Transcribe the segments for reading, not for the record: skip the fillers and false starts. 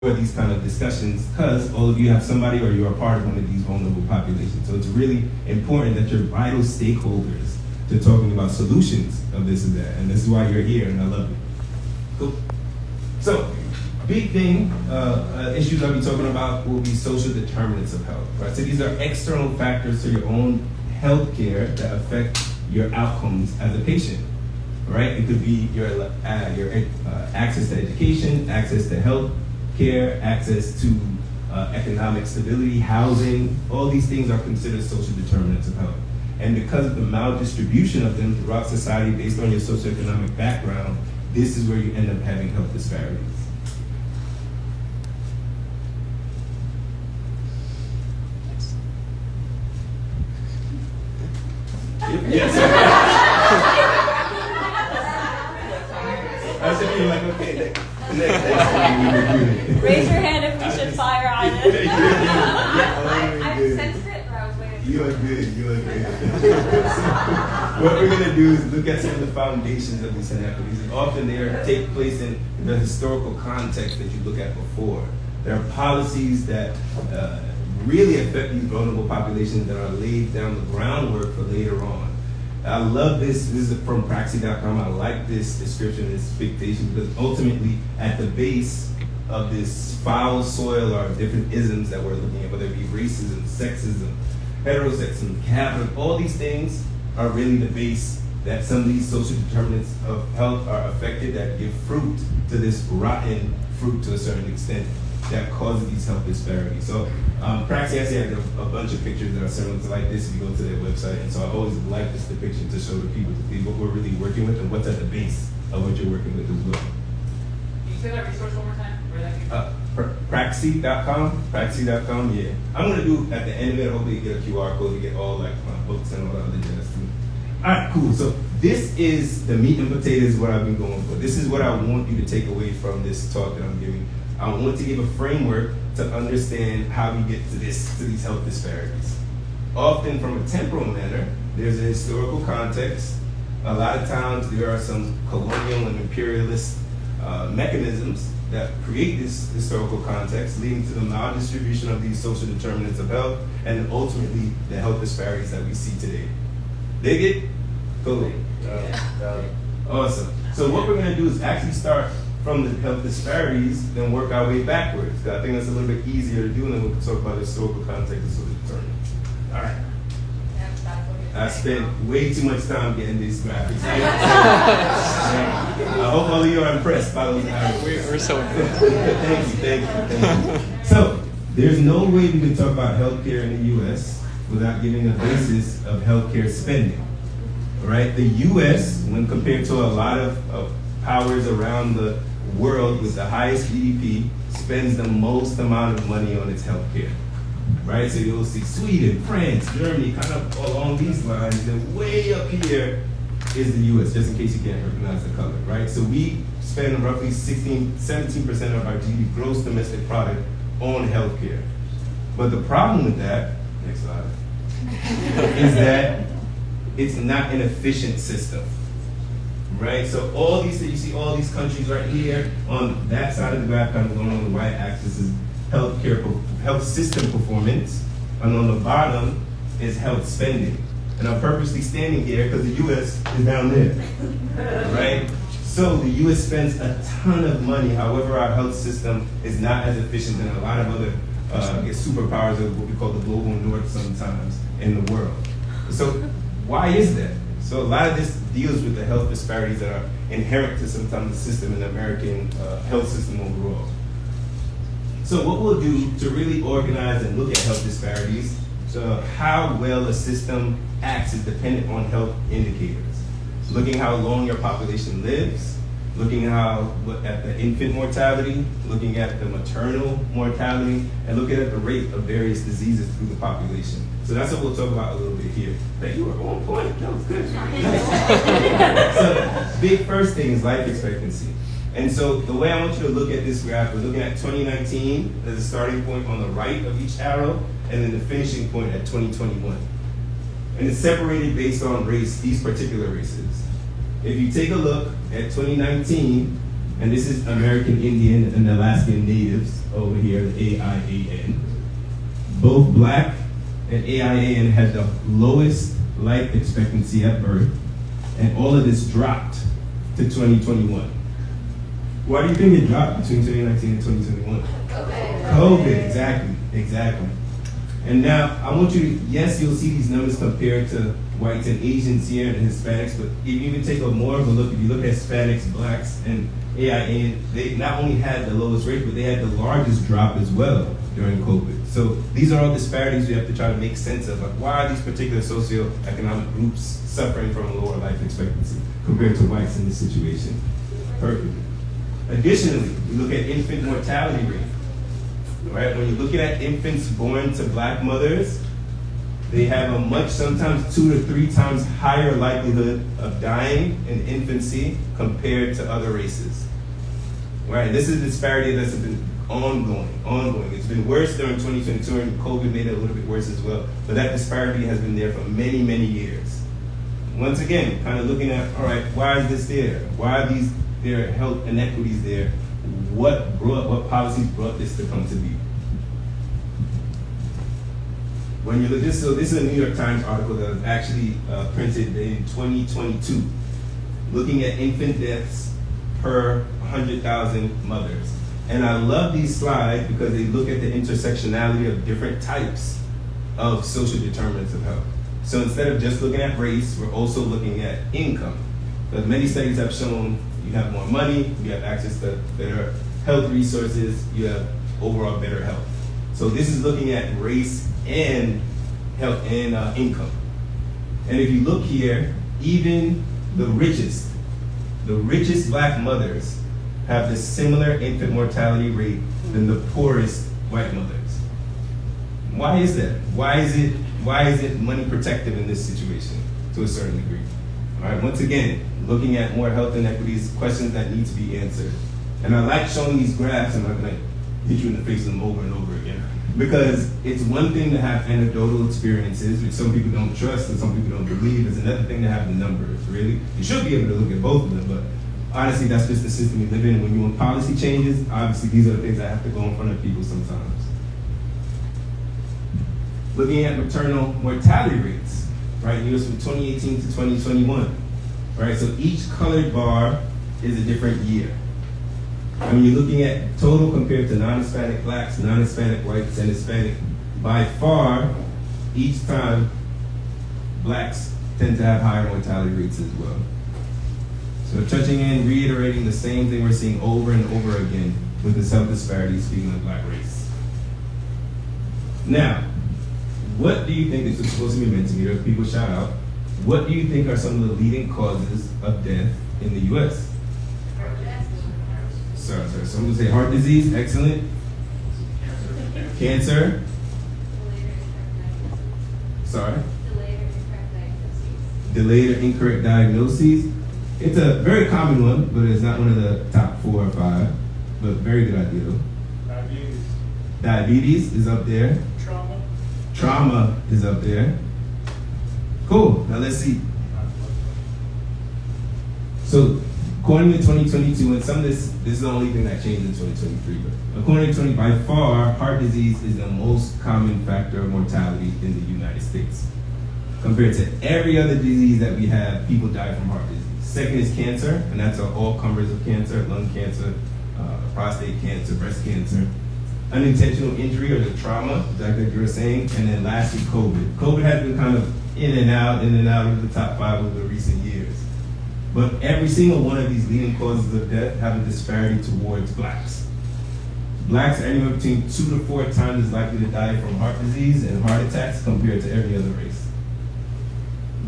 for these kind of discussions because all of you have somebody or you're a part of one of these vulnerable populations. So it's really important that you're vital stakeholders to talking about solutions of this and that. And this is why you're here, and I love it. Cool. So, big thing, issues I'll be talking about will be social determinants of health. Right? So these are external factors to your own health care that affect your outcomes as a patient. Right? It could be your access to education, access to health care, access to economic stability, housing. All these things are considered social determinants of health. And because of the maldistribution of them throughout society based on your socioeconomic background, this is where you end up having health disparities. Yes. I should be like, okay, next. Raise your hand if we should fire on it. I sensed it, but I was waiting. You look good. So what we're going to do is look at some of the foundations of these inequities. And often they take place in the historical context that you look at before. There are policies that really affect these vulnerable populations that are laid down the groundwork for later on. I love this. This is from Praxi.com. I like this description, this dictation, because ultimately at the base of this foul soil are different isms that we're looking at, whether it be racism, sexism, heterosexism, capital, all these things are really the base that some of these social determinants of health are affected that give fruit to this rotten fruit to a certain extent that causes these health disparities. So Praxi actually had a bunch of pictures that are similar to like this if you go to their website, and so I always like this depiction to show the people to see what we're really working with and what's at the base of what you're working with as well. Can you say that resource one more time? Where that Praxi.com, Praxi.com, yeah. I'm gonna do at the end of it, hopefully you get a QR code to get all like my books and all the other jazz too. All right, cool. So this is the meat and potatoes, what I've been going for. This is what I want you to take away from this talk that I'm giving. I want to give a framework to understand how we get to these health disparities. Often from a temporal manner, there's a historical context. A lot of times there are some colonial and imperialist mechanisms that create this historical context, leading to the maldistribution of these social determinants of health, and then ultimately the health disparities that we see today. Dig it? Cool. Awesome. So what we're going to do is actually start from the health disparities, then work our way backwards. I think that's a little bit easier to do, and then we can talk about the historical context and social determinants. All right. I spent way too much time getting these graphics. I hope all of you are impressed by those arrows. We're so impressed. Thank you. So, there's no way we can talk about healthcare in the U.S. without giving a basis of healthcare spending. Right? The U.S., when compared to a lot of powers around the world with the highest GDP, spends the most amount of money on its healthcare. Right? So you'll see Sweden, France, Germany, kind of along these lines. And way up here is the U.S., just in case you can't recognize the color, right? So we spend roughly 17% of our GDP, gross domestic product, on healthcare. But the problem with that, next slide, is that it's not an efficient system, right? So all these things, you see all these countries right here on that side of the graph, kind of going on the right axis is health system performance, and on the bottom is health spending. And I'm purposely standing here because the U.S. is down there, right? So the U.S. spends a ton of money. However, our health system is not as efficient than a lot of other superpowers of what we call the global north sometimes in the world. So why is that? So a lot of this deals with the health disparities that are inherent to sometimes the system in the American health system overall. So what we'll do to really organize and look at health disparities, so how well a system acts is dependent on health indicators. Looking how long your population lives, looking at the infant mortality, looking at the maternal mortality, and looking at the rate of various diseases through the population. So that's what we'll talk about a little bit here. Thank you, were on point. That was good. So big first thing is life expectancy. And so the way I want you to look at this graph, we're looking at 2019 as a starting point on the right of each arrow, and then the finishing point at 2021. And it's separated based on race, these particular races. If you take a look at 2019, and this is American Indian and Alaskan Natives over here, the AIAN. Both Black and AIAN had the lowest life expectancy at birth, and all of this dropped to 2021. Why do you think it dropped between 2019 and 2021? COVID, exactly. And now, I want you to, yes, you'll see these numbers compared to whites and Asians here and Hispanics, but if you even take a more of a look, if you look at Hispanics, Blacks, and AIN, they not only had the lowest rate, but they had the largest drop as well during COVID. So these are all disparities we have to try to make sense of. Like, why are these particular socioeconomic groups suffering from a lower life expectancy compared to whites in this situation? Perfect. Additionally, we look at infant mortality rate. Right? When you're looking at infants born to Black mothers, they have a much, sometimes 2 to 3 times higher likelihood of dying in infancy compared to other races. Right? This is a disparity that's been ongoing. It's been worse during 2022, and COVID made it a little bit worse as well. But that disparity has been there for many, many years. Once again, kind of looking at, all right, why is this there? Why are there are health inequities there? What policies brought this to come to be? When you look this, so this is a New York Times article that was actually printed in 2022, looking at infant deaths per 100,000 mothers. And I love these slides because they look at the intersectionality of different types of social determinants of health. So instead of just looking at race, we're also looking at income. Because many studies have shown you have more money, you have access to better health resources, you have overall better health. So this is looking at race and health and income. And if you look here, even the richest Black mothers have the similar infant mortality rate than the poorest white mothers. Why is that? Why is it money protective in this situation to a certain degree? All right, once again, looking at more health inequities, questions that need to be answered. And I like showing these graphs, and I'm going to hit you in the face with them over and over again. Because it's one thing to have anecdotal experiences, which some people don't trust and some people don't believe. It's another thing to have the numbers, really. You should be able to look at both of them, but honestly, that's just the system we live in. And when you want policy changes, obviously these are the things that have to go in front of people sometimes. Looking at maternal mortality rates, right? Years from 2018 to 2021, right? So each colored bar is a different year. And when you're looking at total compared to non-Hispanic Blacks, non-Hispanic whites, and Hispanic, by far, each time, Blacks tend to have higher mortality rates as well. So touching in, reiterating the same thing we're seeing over and over again with this health disparity, speaking of Black race. Now, what do you think, this is supposed to be meant to be, people shout out, what do you think are some of the leading causes of death in the U.S.? Sorry. So I'm going to say heart disease, excellent. Cancer. Sorry. Delayed or incorrect diagnoses. It's a very common one, but it's not one of the top 4 or 5. But very good idea though. Diabetes is up there. Trauma is up there. Cool. Now let's see. So according to 2022, and some of this is the only thing that changed in 2023, but according to by far, heart disease is the most common factor of mortality in the United States. Compared to every other disease that we have, people die from heart disease. Second is cancer, and that's all comers of cancer, lung cancer, prostate cancer, breast cancer. Unintentional injury or the trauma, like you were saying, and then lastly, COVID. COVID has been kind of in and out of the top 5 over the recent years. But every single one of these leading causes of death have a disparity towards Blacks. Blacks are anywhere between 2 to 4 times as likely to die from heart disease and heart attacks compared to every other race.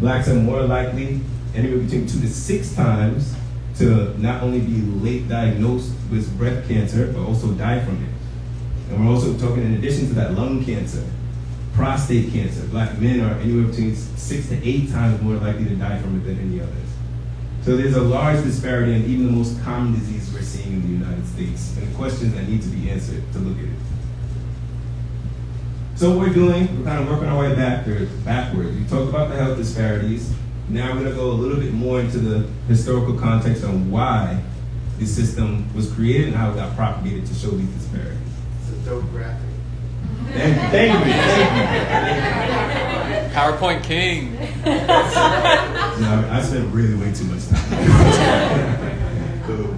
Blacks are more likely, anywhere between 2 to 6 times, to not only be late diagnosed with breast cancer, but also die from it. And we're also talking, in addition to that, lung cancer, prostate cancer. Black men are anywhere between 6 to 8 times more likely to die from it than any others. So there's a large disparity in even the most common disease we're seeing in the United States, and questions that need to be answered to look at it. So what we're doing, we're kind of working our way backwards. We talked about the health disparities. Now we're going to go a little bit more into the historical context on why the system was created and how it got propagated to show these disparities. It's a dope graphic. Thank you. PowerPoint king. I spent really way too much time. Cool.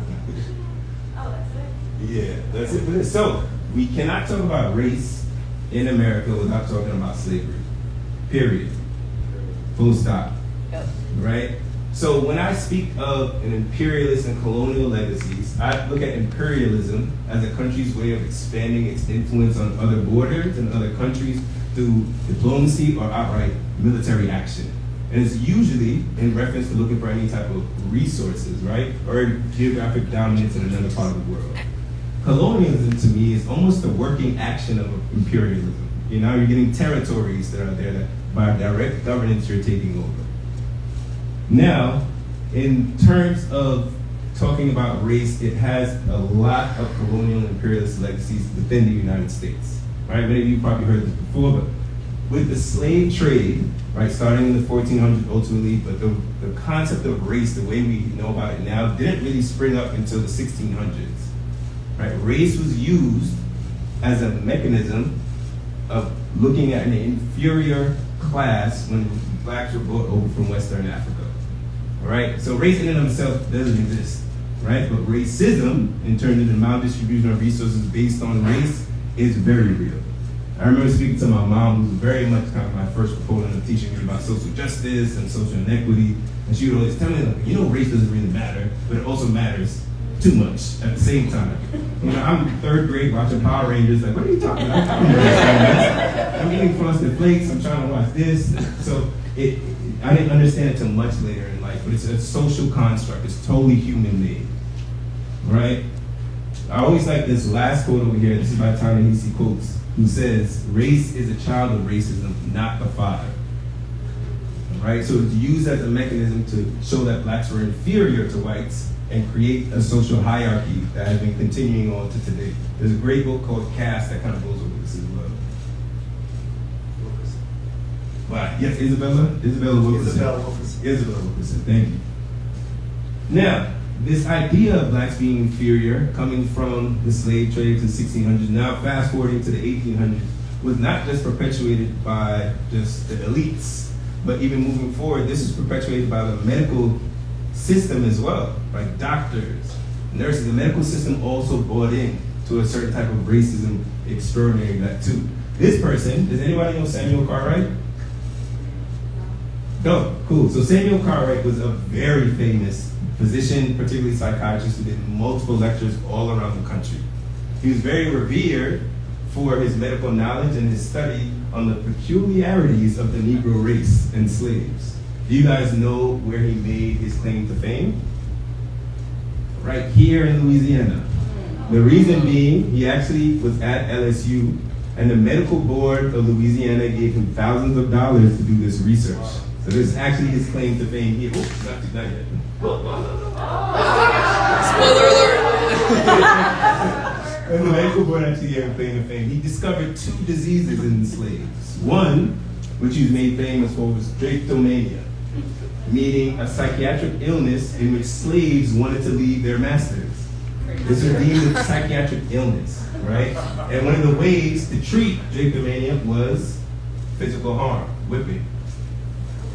Yeah, that's it for this. So, we cannot talk about race in America without talking about slavery. Period. Full stop. Yep. Right? So when I speak of an imperialist and colonial legacies, I look at imperialism as a country's way of expanding its influence on other borders and other countries through diplomacy or outright military action. And it's usually in reference to looking for any type of resources, right? Or geographic dominance in another part of the world. Colonialism to me is almost the working action of imperialism. You know, you're getting territories that are there that by direct governance you're taking over. Now, in terms of talking about race, it has a lot of colonial and imperialist legacies within the United States. Right? Many of you probably heard this before, but with the slave trade, right, starting in the 1400s ultimately, but the concept of race, the way we know about it now, didn't really spring up until the 1600s. Right? Race was used as a mechanism of looking at an inferior class when blacks were brought over from Western Africa. Right? So race in and of itself doesn't exist. Right? But racism, in terms of the maldistribution of resources based on race, is very real. I remember speaking to my mom, who was very much kind of my first proponent of teaching me about social justice and social inequity. And she would always tell me, like, you know, race doesn't really matter, but it also matters too much at the same time. You know, I'm in third grade watching Power Rangers, like, what are you talking about? I'm eating Frosted Flakes, I'm trying to watch this. So I didn't understand it till much later in life, but it's a social construct. It's totally human-made, right? I always like this last quote over here. This is by Ta-Nehisi Coates, who says, race is a child of racism, not the father. Right? So it's used as a mechanism to show that blacks were inferior to whites and create a social hierarchy that has been continuing on to today. There's a great book called Caste that kind of goes over this as well. Wow. Yes, Isabella Wilkerson. Thank you. Now, this idea of blacks being inferior, coming from the slave trade to the 1600s, now fast forwarding to the 1800s, was not just perpetuated by just the elites, but even moving forward, this is perpetuated by the medical system as well, like doctors, nurses. The medical system also bought in to a certain type of racism extraordinary that too. This person, does anybody know Samuel Cartwright? No, cool. So Samuel Cartwright was a very famous physician, particularly psychiatrist, who did multiple lectures all around the country. He was very revered for his medical knowledge and his study on the peculiarities of the Negro race and slaves. Do you guys know where he made his claim to fame? Right here in Louisiana. The reason being, he actually was at LSU, and the medical board of Louisiana gave him thousands of dollars to do this research. So this is actually his claim to fame here. Oh, not yet. Spoiler alert! And the medical board actually gave him claim to fame. He discovered 2 diseases in the slaves. One, which he was made famous for, was drapetomania, meaning a psychiatric illness in which slaves wanted to leave their masters. This was deemed a psychiatric illness, right? And one of the ways to treat drapetomania was physical harm, whipping.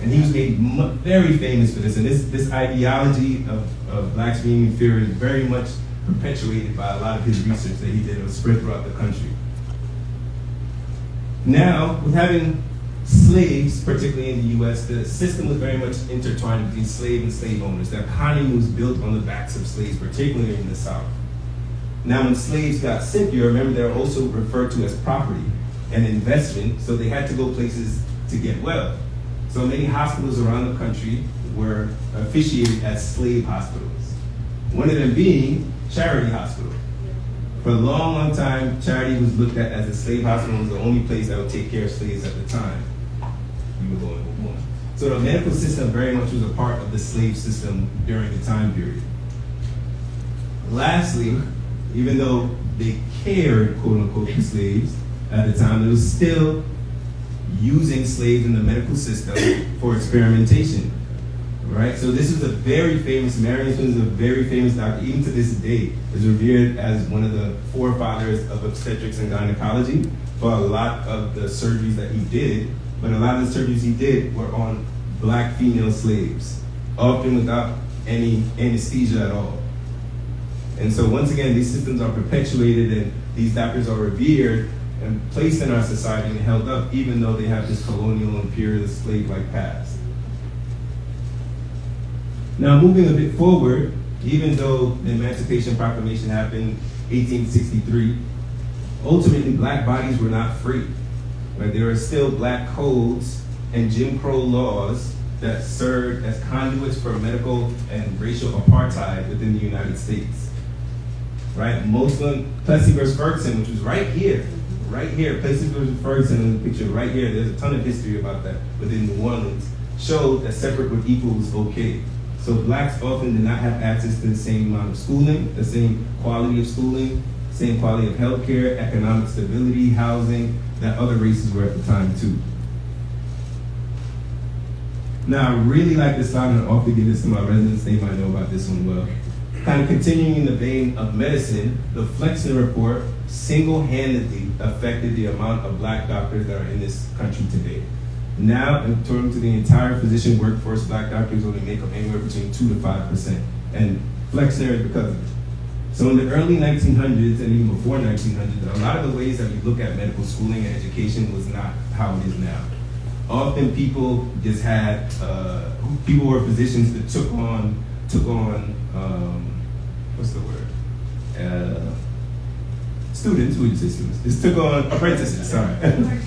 And he was made very famous for this. And this ideology of blacks being inferior is very much perpetuated by a lot of his research that he did. It was spread throughout the country. Now, with having slaves, particularly in the U.S., the system was very much intertwined between slave and slave owners. The economy was built on the backs of slaves, particularly in the South. Now, when slaves got sick, you remember they're also referred to as property and investment, so they had to go places to get well. So many hospitals around the country were officiated as slave hospitals. One of them being Charity Hospital. For a long, long time, Charity was looked at as a slave hospital. It was the only place that would take care of slaves at the time. We were going with one. So the medical system very much was a part of the slave system during the time period. Lastly, even though they cared, quote unquote, for slaves at the time, it was still using slaves in the medical system for experimentation. right? So this is a very famous, Marion Smith is a very famous doctor, even to this day, is revered as one of the forefathers of obstetrics and gynecology for a lot of the surgeries that he did, but a lot of the surgeries he did were on black female slaves, often without any anesthesia at all. And so once again, these systems are perpetuated and these doctors are revered and placed in our society and held up, even though they have this colonial, imperialist, slave-like past. Now, moving a bit forward, even though the Emancipation Proclamation happened 1863, ultimately black bodies were not free. Right? There are still black codes and Jim Crow laws that served as conduits for medical and racial apartheid within the United States. Right? Plessy versus Ferguson, which was right here, Plessy versus Ferguson in the picture right here, there's a ton of history about that within New Orleans, showed that separate but equal was okay. So blacks often did not have access to the same amount of schooling, the same quality of schooling, same quality of healthcare, economic stability, housing, that other races were at the time too. Now, I really like this slide, and I often give this to my residents, they might know about this one well. Kind of continuing in the vein of medicine, the Flexner Report single-handedly affected the amount of black doctors that are in this country today. Now, in terms of the entire physician workforce, black doctors only make up anywhere between 2 to 5%, and Flexner is because of it. So in the early 1900s, and even before 1900, a lot of the ways that we look at medical schooling and education was not how it is now. Often people just had, people were physicians that took on what's the word? Students, who would you say students? Just took on apprentices, sorry.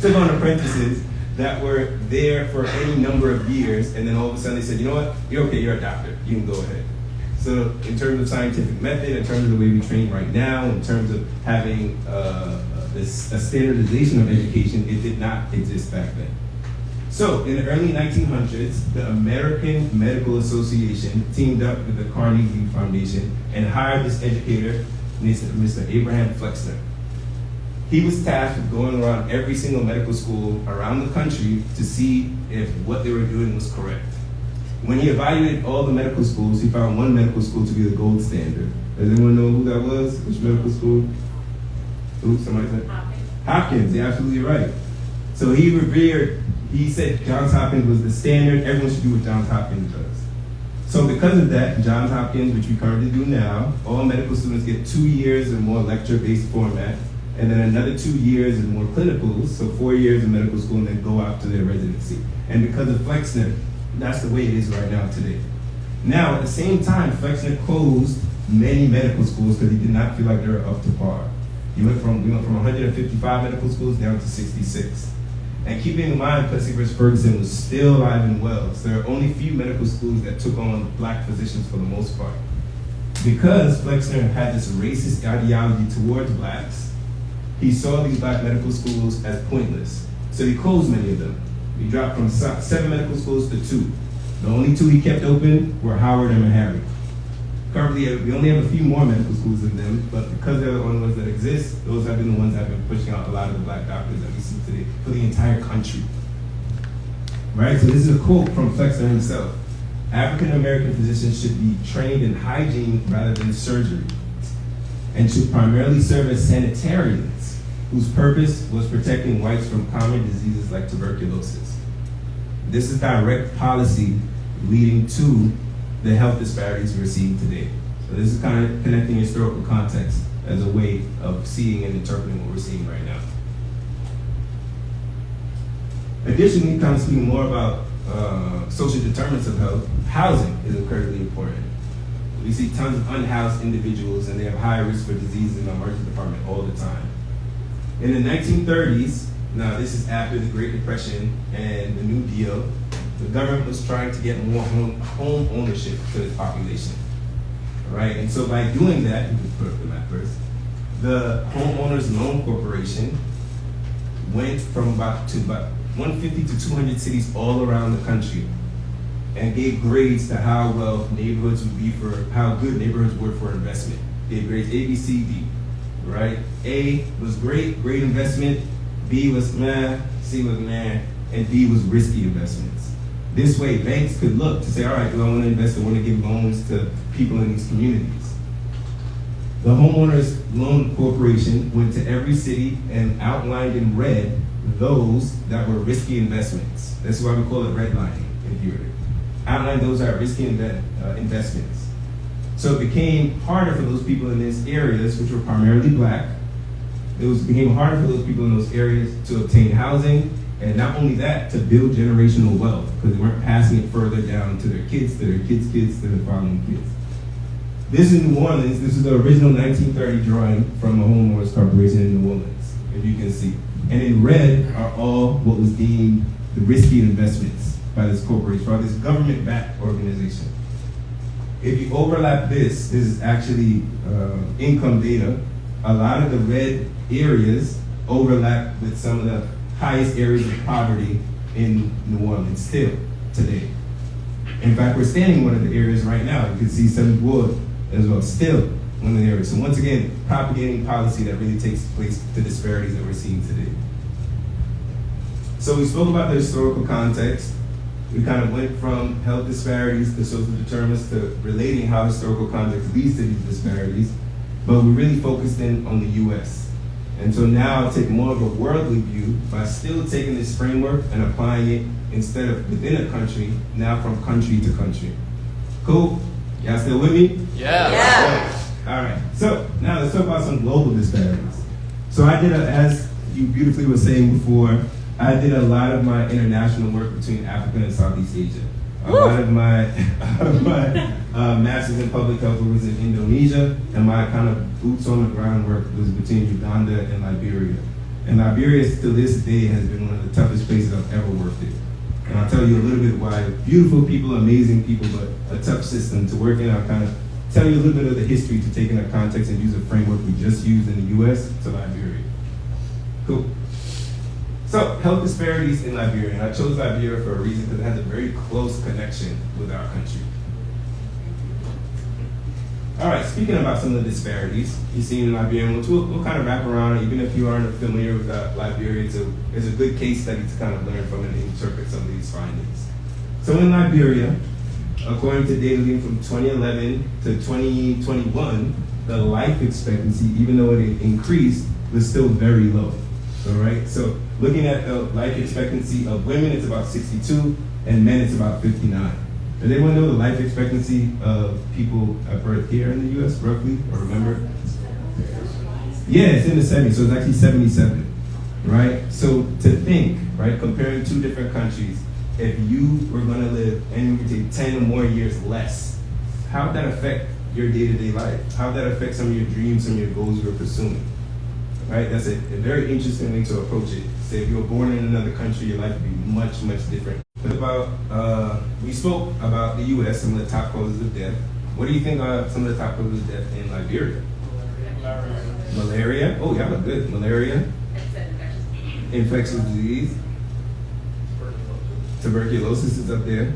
Took on apprentices that were there for any number of years, and then all of a sudden they said, you know what, you're okay, you're a doctor, you can go ahead. So in terms of scientific method, in terms of the way we train right now, in terms of having a standardization of education, it did not exist back then. So in the early 1900s, the American Medical Association teamed up with the Carnegie Foundation and hired this educator, Mr. Abraham Flexner. He was tasked with going around every single medical school around the country to see if what they were doing was correct. When he evaluated all the medical schools, he found one medical school to be the gold standard. Does anyone know who that was? Which medical school? Who? Somebody said? Hopkins, you're absolutely right. So he said Johns Hopkins was the standard, everyone should do what Johns Hopkins does. So because of that, Johns Hopkins, which we currently do now, all medical students get 2 years in more lecture-based format, and then another 2 years in more clinicals, so 4 years in medical school, and then go out to their residency. And because of Flexner, that's the way it is right now today. Now, at the same time, Flexner closed many medical schools because he did not feel like they were up to par. We went from 155 medical schools down to 66. And keeping in mind, Plessy versus Ferguson was still alive and well, so there are only few medical schools that took on black physicians for the most part. Because Flexner had this racist ideology towards blacks, he saw these black medical schools as pointless. So he closed many of them. He dropped from 7 medical schools to 2. The only 2 he kept open were Howard and Meharry. Currently, we only have a few more medical schools than them, but because they're the only ones that exist, those have been the ones that have been pushing out a lot of the black doctors that we see today for the entire country. Right, so this is a quote from Flexner himself. African American physicians should be trained in hygiene rather than surgery, and should primarily serve as sanitarians, whose purpose was protecting whites from common diseases like tuberculosis. This is direct policy leading to the health disparities we're seeing today. So this is kind of connecting historical context as a way of seeing and interpreting what we're seeing right now. Additionally, kind of speaking more about social determinants of health, housing is incredibly important. We see tons of unhoused individuals and they have high risk for diseases in the emergency department all the time. In the 1930s, now this is after the Great Depression and the New Deal, the government was trying to get more home ownership to its population. All right, and so by doing that, you can put up the map first, the Homeowners Loan Corporation went from about 150 to 200 cities all around the country and gave grades to how well neighborhoods would be for, how good neighborhoods were for investment. Gave grades A, B, C, D, right? A was great investment, B was meh, C was meh, and D was risky investments. This way, banks could look to say, all right, do I want to invest or want to give loans to people in these communities? The Homeowners Loan Corporation went to every city and outlined in red those that were risky investments. That's why we call it redlining in theory. Outlined those that are risky investments. So it became harder for those people in these areas, which were primarily black. Became harder for those people in those areas to obtain housing, and not only that, to build generational wealth, because they weren't passing it further down to their kids, to their kids' kids, to their following kids. This is New Orleans. This is the original 1930 drawing from a homeowners corporation in New Orleans, if you can see. And in red are all what was deemed the risky investments by this corporation, by this government-backed organization. If you overlap this is actually income data. A lot of the red areas overlap with some of the highest areas of poverty in New Orleans still today. In fact, we're standing in one of the areas right now. You can see 7th Ward as well, still one of the areas. So once again, propagating policy that really takes place the disparities that we're seeing today. So we spoke about the historical context. We kind of went from health disparities to social determinants to relating how historical context leads to these disparities, but we really focused in on the US. And so now I'll take more of a worldly view by still taking this framework and applying it instead of within a country, now from country to country. Cool? Y'all still with me? Yeah. All right. So now let's talk about some global disparities. So I did, as you beautifully were saying before, I did a lot of my international work between Africa and Southeast Asia. A lot of my master's in public health was in Indonesia, and my kind of boots on the ground work was between Uganda and Liberia. And Liberia, to this day, has been one of the toughest places I've ever worked in. And I'll tell you a little bit why. Beautiful people, amazing people, but a tough system to work in. I'll kind of tell you a little bit of the history to take into context and use a framework we just used in the US to Liberia. Cool. So, health disparities in Liberia. And I chose Liberia for a reason because it has a very close connection with our country. All right, speaking about some of the disparities you see in Liberia, and we'll kind of wrap around it, even if you aren't familiar with Liberia, it's a good case study to kind of learn from and interpret some of these findings. So in Liberia, according to data from 2011 to 2021, the life expectancy, even though it increased, was still very low. All right, so looking at the life expectancy of women, it's about 62, and men, it's about 59. Does anyone know the life expectancy of people at birth here in the U.S., roughly, or remember? Yeah, it's in the 70s, so it's actually 77, right? So to think, right, comparing two different countries, if you were going to live and you would take 10 or more years less, how would that affect your day-to-day life? How would that affect some of your dreams, some of your goals you were pursuing? Right? That's a very interesting way to approach it. Say if you were born in another country, your life would be much, much different. What about, we spoke about the U.S., some of the top causes of death. What do you think are some of the top causes of death in Liberia? Malaria. Oh, y'all are good. Malaria. Infectious disease. Tuberculosis is up there.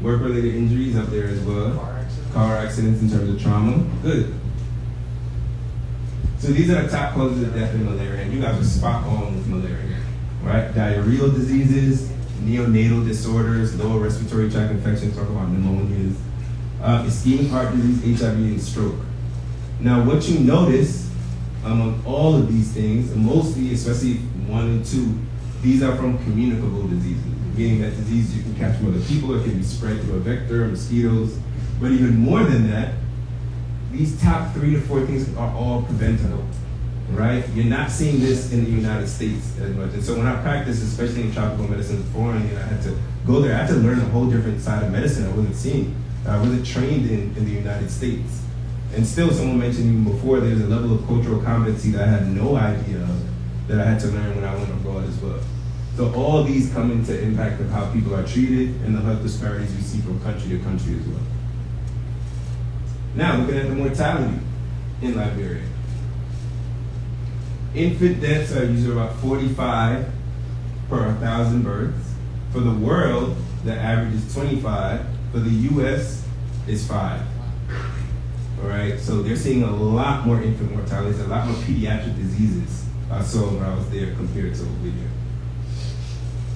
Work-related injuries up there as well. Car accidents in terms of trauma. Good. So these are the top causes of death in malaria, and you guys are spot on with malaria, right? Diarrheal diseases, neonatal disorders, lower respiratory tract infections, talk about pneumonias, ischemic heart disease, HIV, and stroke. Now, what you notice among all of these things, and mostly, especially 1 and 2, these are from communicable diseases, meaning that disease you can catch from other people, it can be spread through a vector, mosquitoes, but even more than that, these top 3 to 4 things are all preventable, right? You're not seeing this in the United States as much. And so when I practiced, especially in tropical medicine foreign, I had to go there. I had to learn a whole different side of medicine I wasn't seeing. I wasn't trained in the United States. And still, someone mentioned even before, there's a level of cultural competency that I had no idea of that I had to learn when I went abroad as well. So all these come into impact of how people are treated and the health disparities we see from country to country as well. Now, looking at the mortality in Liberia. Infant deaths are usually about 45 per 1,000 births. For the world, the average is 25. For the U.S., it's 5. All right, so they're seeing a lot more infant mortality, a lot more pediatric diseases I saw when I was there compared to over here.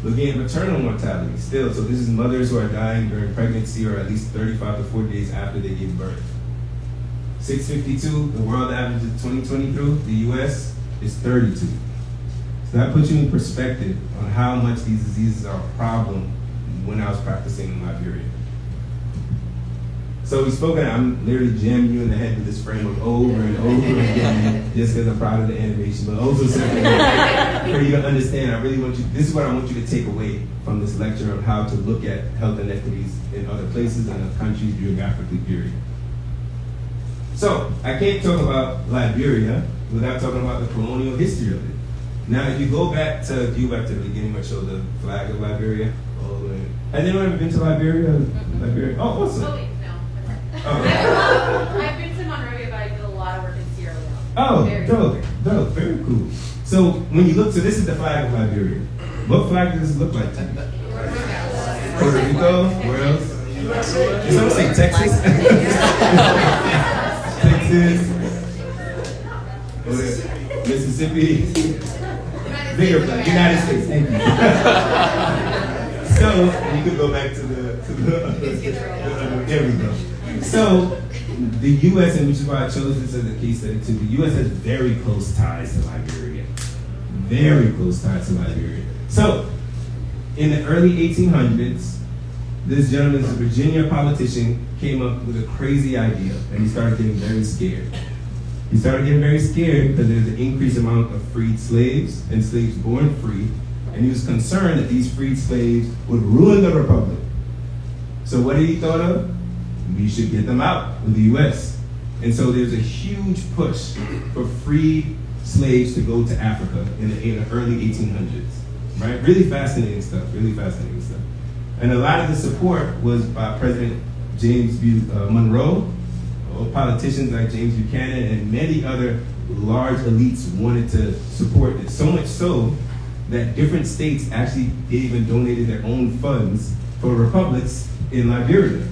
Looking at maternal mortality still, so this is mothers who are dying during pregnancy or at least 35 to 40 days after they give birth. 652, the world average of 2023, the US is 32. So that puts you in perspective on how much these diseases are a problem when I was practicing in Liberia. So we spoke, and I'm literally jamming you in the head with this framework over and over again, just because I'm proud of the animation, but also simply for you to understand, I really want you, this is what I want you to take away from this lecture of how to look at health inequities in other places and other countries geographically, period. So, I can't talk about Liberia without talking about the colonial history of it. Now, if you go back to the beginning, I showed the flag of Liberia. All the way. Has anyone ever been to Liberia? Liberia? Oh, awesome. Oh, wait, no. Oh. I've been to Monrovia, but I did a lot of work in Sierra Leone. Oh, Very dope, very cool. So when you look, so this is the flag of Liberia. What flag does this look like to you? Puerto Rico? Where else? Did someone say Texas? Texas? Mississippi? Bigger flag, United States, thank you. So, you could go back to the there we go. So, the U.S., and which is why I chose this as a case study too, the U.S. has very close ties to Liberia. Very close ties to Liberia. So, in the early 1800s, this gentleman, this Virginia politician, came up with a crazy idea, and he started getting very scared. He started getting very scared because there's an increased amount of freed slaves and slaves born free, and he was concerned that these freed slaves would ruin the republic. So what did he thought of? We should get them out of the U.S. And so there's a huge push for freed slaves to go to Africa in the early 1800s, right? Really fascinating stuff, And a lot of the support was by President James Monroe, politicians like James Buchanan, and many other large elites wanted to support this. So much so that different states actually gave and donated their own funds for republics in Liberia.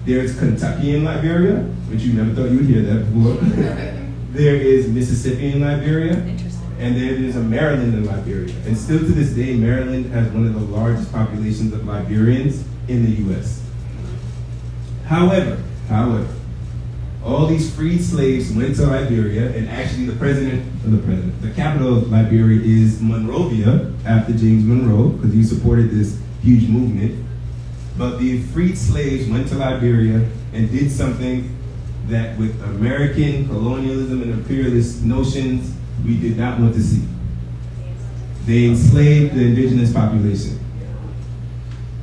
There's Kentucky in Liberia, which you never thought you would hear that before. There is Mississippi in Liberia. And then there's a Maryland in Liberia. And still to this day, Maryland has one of the largest populations of Liberians in the U.S. However, all these freed slaves went to Liberia, and actually the capital of Liberia is Monrovia, after James Monroe, because he supported this huge movement. But the freed slaves went to Liberia and did something that with American colonialism and imperialist notions, we did not want to see. They enslaved the indigenous population.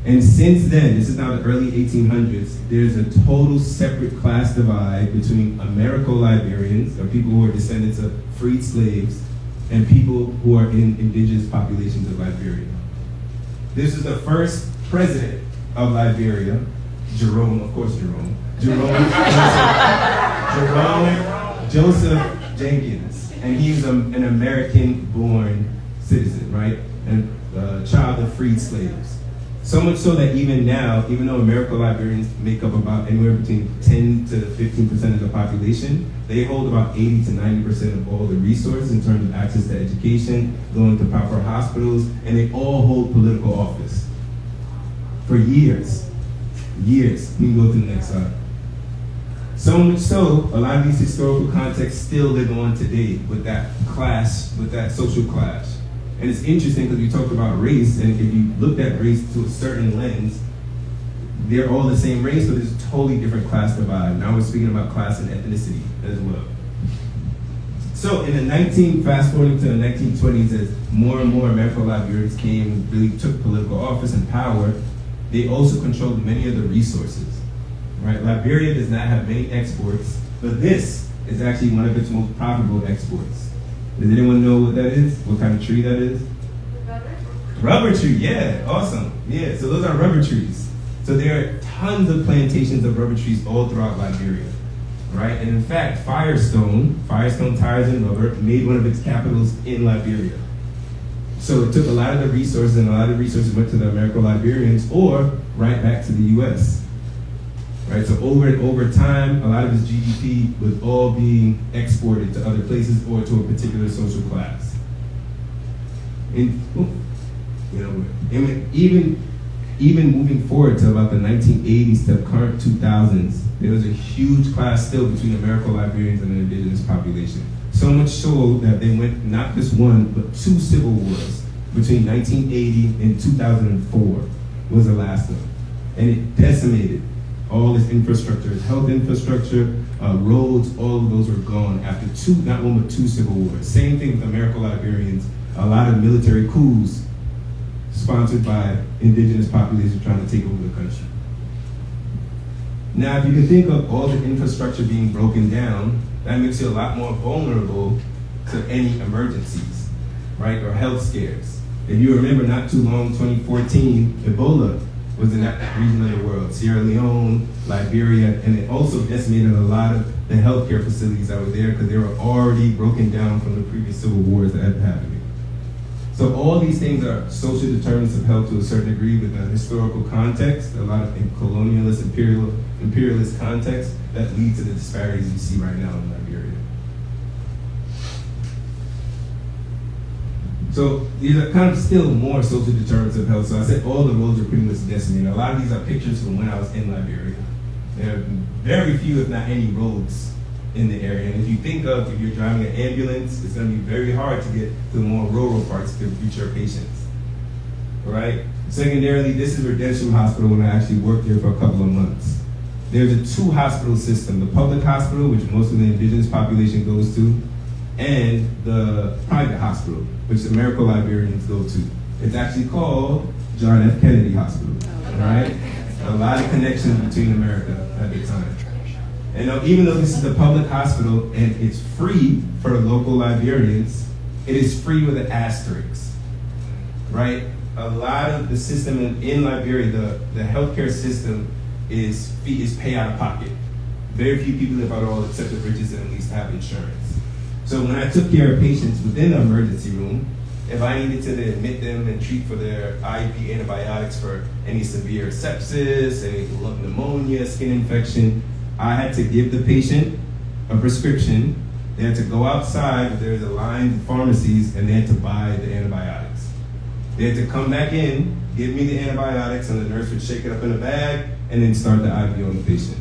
And since then, this is now the early 1800s, there's a total separate class divide between Americo-Liberians, or people who are descendants of freed slaves, and people who are in indigenous populations of Liberia. This is the first president of Liberia, Jerome Joseph Jenkins. And he was an American-born citizen, right? And a child of freed slaves. So much so that even now, even though Americo-Liberians make up about anywhere between 10 to 15% of the population, they hold about 80 to 90% of all the resources in terms of access to education, going to proper hospitals, and they all hold political office. For years. We can go to the next slide. So much so, a lot of these historical contexts still live on today with that clash, with that social clash. And it's interesting because we talked about race, and if you looked at race to a certain lens, they're all the same race, but there's a totally different class divide. Now we're speaking about class and ethnicity as well. So fast forwarding to the 1920s, as more and more Americo-Liberians came and really took political office and power, they also controlled many of the resources. Right? Liberia does not have many exports, but this is actually one of its most profitable exports. Does anyone know what that is? What kind of tree that is? Rubber tree, yeah, awesome. Yeah, so those are rubber trees. So there are tons of plantations of rubber trees all throughout Liberia, right? And in fact, Firestone Tires and Rubber, made one of its capitals in Liberia. So it took a lot of the resources, and a lot of the resources went to the Americo-Liberians or right back to the U.S. Right, so over time, a lot of its GDP was all being exported to other places or to a particular social class. You know, even moving forward to about the 1980s to current 2000s, there was a huge class still between American Liberians and the indigenous population. So much so that they went not just one, but two civil wars between 1980 and 2004 was the last one. And it decimated all this infrastructure, health infrastructure, roads, all of those were gone after two, not one but two civil wars. Same thing with American Liberians, a lot of military coups sponsored by indigenous populations trying to take over the country. Now, if you can think of all the infrastructure being broken down, that makes you a lot more vulnerable to any emergencies, right, or health scares. If you remember not too long, 2014, Ebola was in that region of the world, Sierra Leone, Liberia, and it also decimated a lot of the healthcare facilities that were there because they were already broken down from the previous civil wars that had happened. So all these things are social determinants of health to a certain degree with a historical context, a lot of colonialist, imperialist context that lead to the disparities you see right now in Liberia. So these are kind of still more social determinants of health. So I said all the roads are pretty much decimated. A lot of these are pictures from when I was in Liberia. There are very few, if not any, roads in the area. And if you think of, if you're driving an ambulance, it's going to be very hard to get to the more rural parts to reach your patients. All right? Secondarily, this is Redemption Hospital when I actually worked there for a couple of months. There's a two-hospital system, the public hospital, which most of the indigenous population goes to, and the private hospital, which American Liberians go to. It's actually called John F. Kennedy Hospital, all right? A lot of connections between America at the time. And even though this is a public hospital and it's free for local Liberians, it is free with an asterisk, right? A lot of the system in Liberia, the healthcare system is pay out of pocket. Very few people, if at all, except the richest, and at least have insurance. So when I took care of patients within the emergency room, if I needed to admit them and treat for their IV antibiotics for any severe sepsis, any lung pneumonia, skin infection, I had to give the patient a prescription. They had to go outside, there's a line of pharmacies, and they had to buy the antibiotics. They had to come back in, give me the antibiotics, and the nurse would shake it up in a bag, and then start the IV on the patient.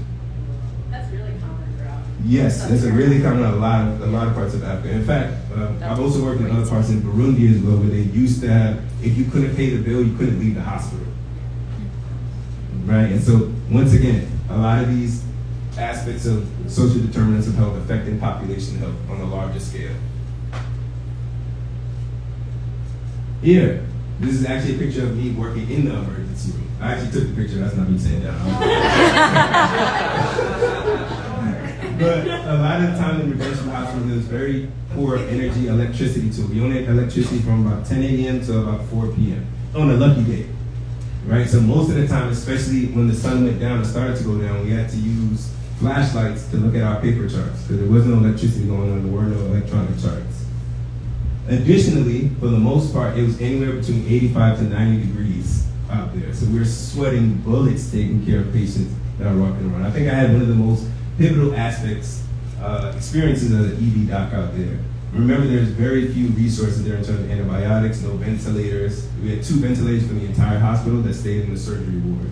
That's really common throughout. Yes, that's a really common in a lot of parts of Africa. In fact, I've also worked in other parts in Burundi as well, where they used to have, if you couldn't pay the bill, you couldn't leave the hospital. Right, and so once again, a lot of these aspects of social determinants of health affecting population health on a larger scale. Here, this is actually a picture of me working in the emergency room. I actually took the picture, that's not me saying that. But a lot of the time in Redemption Hospital, there's very poor energy, electricity too. We only had electricity from about 10 a.m. to about 4 p.m. on a lucky day. Right, so most of the time, especially when the sun went down and started to go down, we had to use flashlights to look at our paper charts because there was no electricity going on, there were no electronic charts. Additionally, for the most part, it was anywhere between 85 to 90 degrees out there. So we were sweating bullets taking care of patients that are walking around. I think I had one of the most pivotal experiences as an ED doc out there. Remember, there's very few resources there in terms of antibiotics, no ventilators. We had 2 ventilators for the entire hospital that stayed in the surgery ward.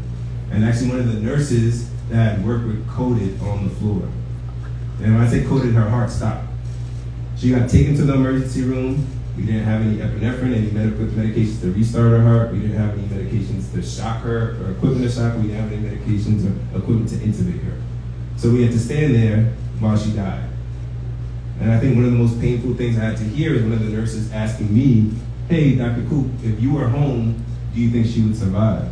And actually one of the nurses that had worked with coded on the floor. And when I say coded, her heart stopped. She got taken to the emergency room. We didn't have any epinephrine, any medications to restart her heart. We didn't have any medications to shock her or equipment to shock her. We didn't have any medications or equipment to intubate her. So we had to stand there while she died. And I think one of the most painful things I had to hear is one of the nurses asking me, hey, Dr. Coop, if you were home, do you think she would survive?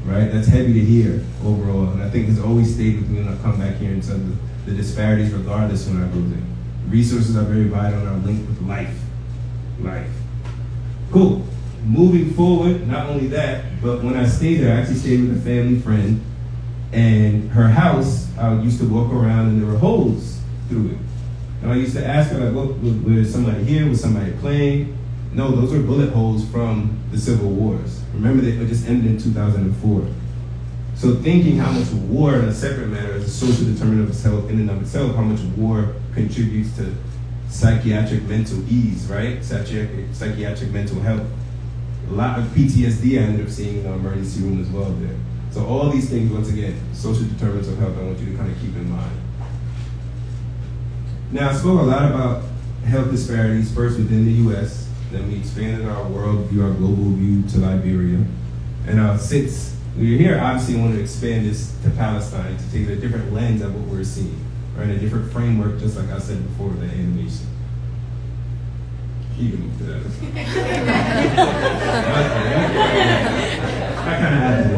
Right? That's heavy to hear overall. And I think it's always stayed with me when I come back here in terms of the disparities regardless when I go there. Resources are very vital and are linked with life. Life. Cool. Moving forward, not only that, but when I stayed there, I actually stayed with a family friend. And her house, I used to walk around and there were holes through it. And I used to ask her, like, was somebody here? Was somebody playing? No, those were bullet holes from the Civil Wars. Remember, they just ended in 2004. So thinking how much war, in a separate matter, as a social determinant of health in and of itself, how much war contributes to psychiatric mental ease, right? Psychiatric mental health. A lot of PTSD I ended up seeing in the emergency room as well there. So all these things, once again, social determinants of health, I want you to kind of keep in mind. Now, I spoke a lot about health disparities, first within the U.S., then we expanded our world view, our global view to Liberia. And since we're here, obviously I want to expand this to Palestine, to take a different lens of what we're seeing, right? A different framework, just like I said before, the animation. You can move to that. I kind of added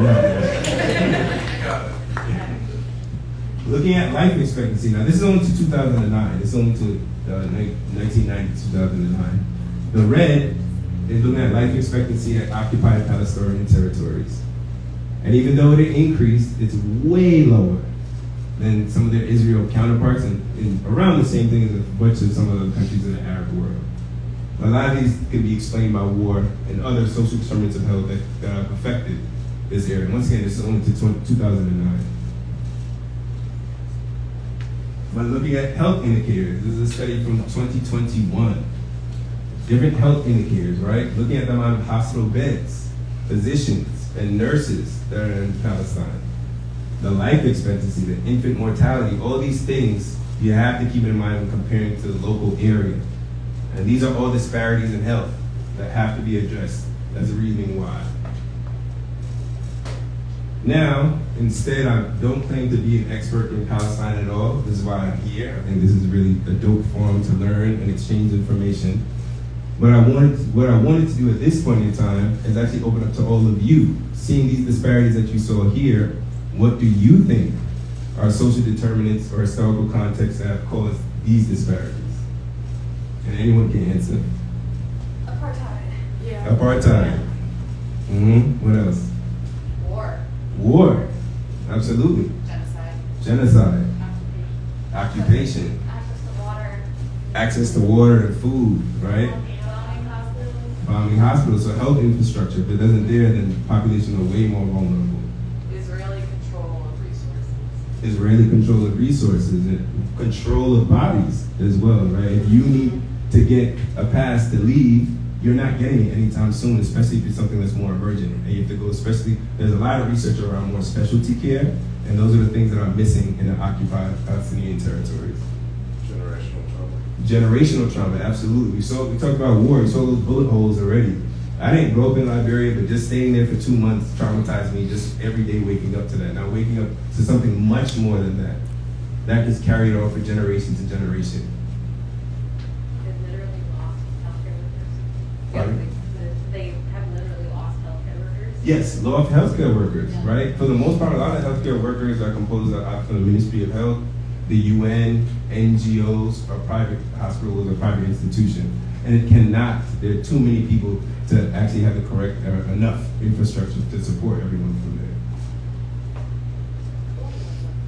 it. Looking at life expectancy, now this is only to 2009, it's only to 1990 to 2009. The red is looking at life expectancy at occupied Palestinian territories. And even though it increased, it's way lower than some of their Israel counterparts and around the same thing as a bunch of some of the countries in the Arab world. A lot of these can be explained by war and other social determinants of health that have affected this area. Once again, this is only to 2009. But looking at health indicators, this is a study from 2021. Different health indicators, right? Looking at the amount of hospital beds, physicians, and nurses that are in Palestine. The life expectancy, the infant mortality, all these things you have to keep in mind when comparing to the local area. And these are all disparities in health that have to be addressed. That's the reasoning why. Now, instead, I don't claim to be an expert in Palestine at all. This is why I'm here. I think this is really a dope forum to learn and exchange information. What I wanted to do at this point in time is actually open up to all of you. Seeing these disparities that you saw here, what do you think are social determinants or historical contexts that have caused these disparities? And anyone can answer. Apartheid. Yeah. Apartheid. What else? War. Absolutely. Genocide. Occupation. Access to water and food, right? Bombing hospitals. So health infrastructure. If it doesn't there, then the population are way more vulnerable. Israeli control of resources and control of bodies as well, right? If you need to get a pass to leave, you're not getting it anytime soon, especially if it's something that's more emergent. And you have to go, especially, there's a lot of research around more specialty care, and those are the things that are missing in the occupied Palestinian territories. Generational trauma, absolutely. We talked about war, we saw those bullet holes already. I didn't grow up in Liberia, but just staying there for 2 months traumatized me, just every day waking up to that. Now waking up to something much more than that. That gets carried on for generation to generation. They have literally lost healthcare workers. Yes, lost healthcare workers, right? For the most part, a lot of healthcare workers are composed of from the Ministry of Health, the UN, NGOs, or private hospitals or private institutions. And it cannot, there are too many people to actually have the correct enough infrastructure to support everyone from there.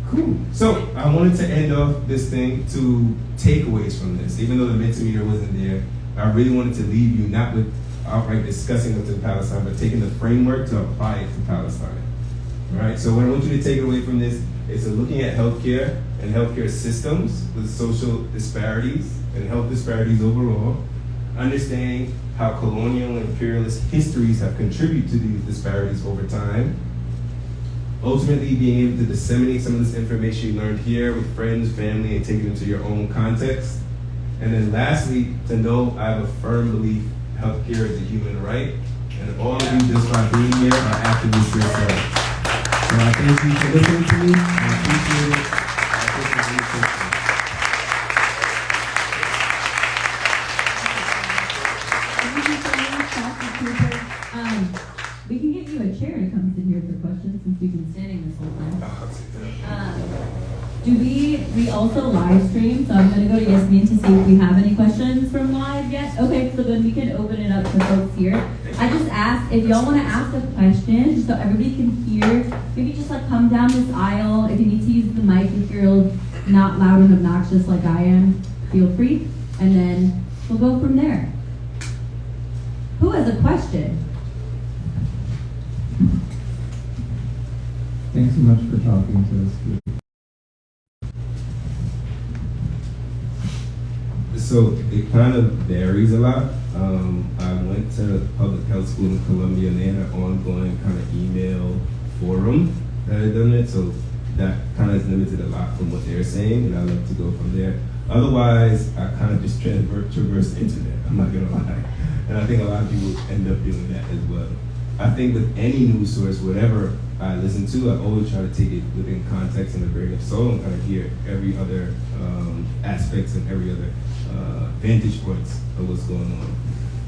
Cool. So I wanted to end off this thing to takeaways from this. Even though the Mentimeter wasn't there, I really wanted to leave you not with outright discussing what's in Palestine, but taking the framework to apply it to Palestine. All right. So what I want you to take away from this is looking at healthcare and healthcare systems with social disparities and health disparities overall, understanding how colonial and imperialist histories have contributed to these disparities over time, ultimately being able to disseminate some of this information you learned here with friends, family, and take it into your own context. And then lastly, to know I have a firm belief healthcare is a human right, and all of you just by being here are activists yourselves. So I thank you for listening to me. I appreciate it. We can get you a chair to come sit here for questions since we've been standing this whole time. We also live stream, so I'm going to go to Yasmin to see if we have any questions from live yet. Okay, so then we can open it up to folks here. I just asked if y'all want to ask a question, just so everybody can hear, maybe just like come down this aisle. If you need to use the mic, if you're not loud and obnoxious like I am, feel free, and then we'll go from there. Who has a question? Thanks so much for talking to us. So it kind of varies a lot. I went went to public health school in Columbia, and they had an ongoing kind of email forum that had done it. So that kind of is limited a lot from what they're saying, and I love to go from there. Otherwise, I kind of just traverse the internet. I'm not gonna lie, and I think a lot of people end up doing that as well. I think with any news source, whatever I listen to, I always try to take it within context and a grain of salt and kind of hear every other aspects and every other vantage points of what's going